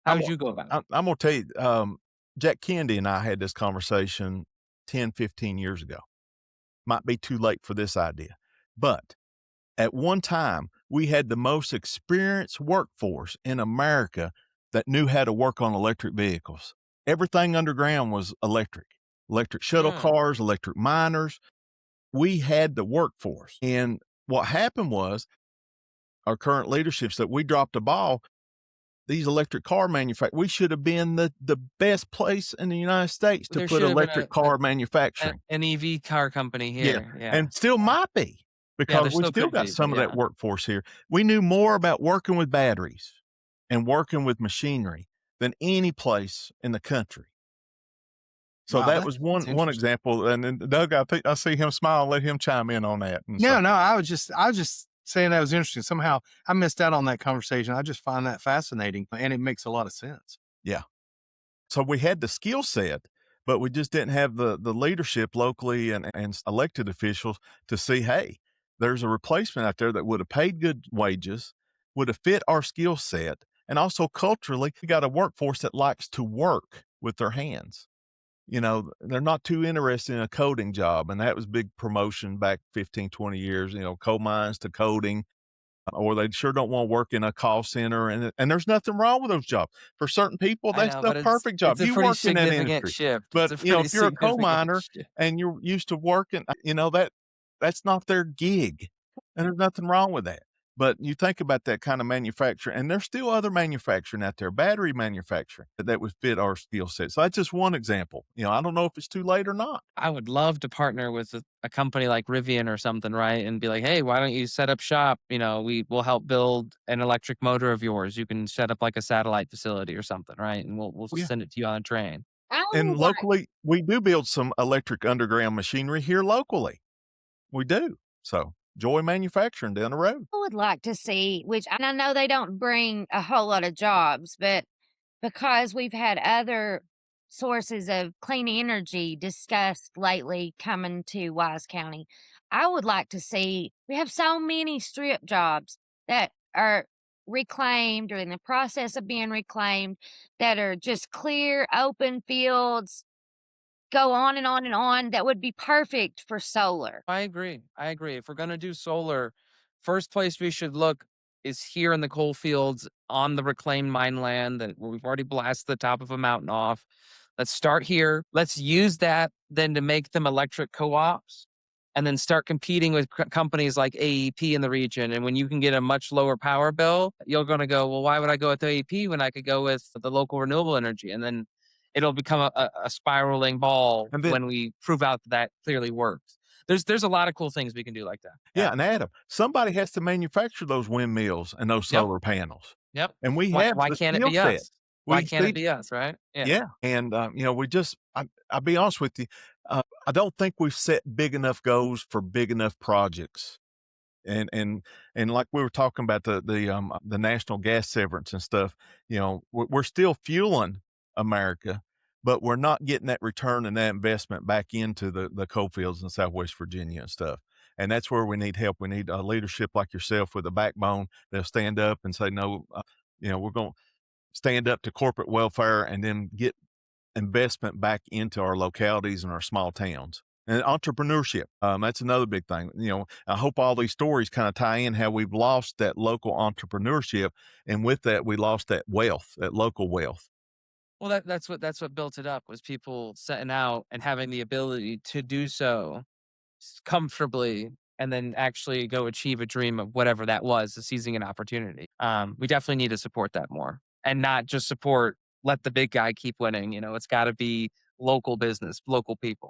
How I'm would you go about it? I'm gonna tell you, Jack Kennedy and I had this conversation 10, 15 years ago. Might be too late for this idea, but at one time, we had the most experienced workforce in America that knew how to work on electric vehicles. Everything underground was electric. Electric shuttle Mm. cars, electric miners. We had the workforce, and what happened was our current leadership said, "We dropped the ball. These electric car manufacturers, we should have been the best place in the United States to There put should have been electric car manufacturing." an EV car company Yeah, here. Yeah. and still might be, Yeah, because there we still still could got be, but some of that yeah. workforce here. We knew more about working with batteries and working with machinery than any place in the country. So Wow, that was that's one interesting. example, and then Doug, I see him smile, let him chime in on that, and so No, no, I was just saying that was interesting. Somehow I missed out on that conversation. I just find that fascinating, and it makes a lot of sense. yeah. So we had the skill set, but we just didn't have the leadership locally and elected officials to see, hey, there's a replacement out there that would have paid good wages, would have fit our skill set, and also culturally, we got a workforce that likes to work with their hands. They're not too interested in a coding job, and that was big promotion back 15, 20 years, coal mines to coding, or they sure don't want to work in a call center. And there's nothing wrong with those jobs. For certain people, I that's know, the but perfect job. it's a You pretty work in that significant industry. shift. It's But, a pretty if you're a coal significant miner shift. and you're used to working, that's not their gig. And there's nothing wrong with that. But you think about that kind of manufacturer, and there's still other manufacturing out there, battery manufacturing that would fit our skill set. So that's just one example. I don't know if it's too late or not. I would love to partner with a company like Rivian or something, right? And be like, hey, why don't you set up shop? We will help build an electric motor of yours. You can set up like a satellite facility or something, right? And we'll Yeah. send it to you on a train. I And would like locally, we do build some electric underground machinery here locally. We do. So, Joy Manufacturing down the road. I would like to see, which and I know they don't bring a whole lot of jobs, but because we've had other sources of clean energy discussed lately coming to Wise County, I would like to see we have so many strip jobs that are reclaimed or in the process of being reclaimed that are just clear, open fields, go on and on and on that would be perfect for solar. I agree. I agree. If we're going to do solar, first place we should look is here in the coal fields on the reclaimed mine land that where we've already blasted the top of a mountain off. Let's start here. Let's use that then to make them electric co-ops and then start competing with companies like AEP in the region. And when you can get a much lower power bill, you're going to go, well, why would I go with AEP when I could go with the local renewable energy? And then it'll become a spiraling ball And then when we prove out that clearly works. There's a lot of cool things we can do like that. yeah, Yeah. and Adam, somebody has to manufacture those windmills and those Yep. solar panels, Yep. and we Why have why the can't it skill be set. us? Why We can't it see be us, right? Yeah. Yeah, and, we just I'll be honest with you, I don't think we've set big enough goals for big enough projects. And like we were talking about the national gas severance and stuff, we're still fueling America, but we're not getting that return and that investment back into the coal fields in Southwest Virginia and stuff. And that's where we need help. We need leadership like yourself with a backbone. They'll stand up and say, no, we're going to stand up to corporate welfare and then get investment back into our localities and our small towns. And entrepreneurship, that's another big thing. I hope all these stories kind of tie in how we've lost that local entrepreneurship, and with that, we lost that wealth, that local wealth. Well, that's what built it up was people setting out and having the ability to do so comfortably and then actually go achieve a dream of whatever that was, seizing an opportunity. We definitely need to support that more and not just support let the big guy keep winning. It's got to be local business, local people.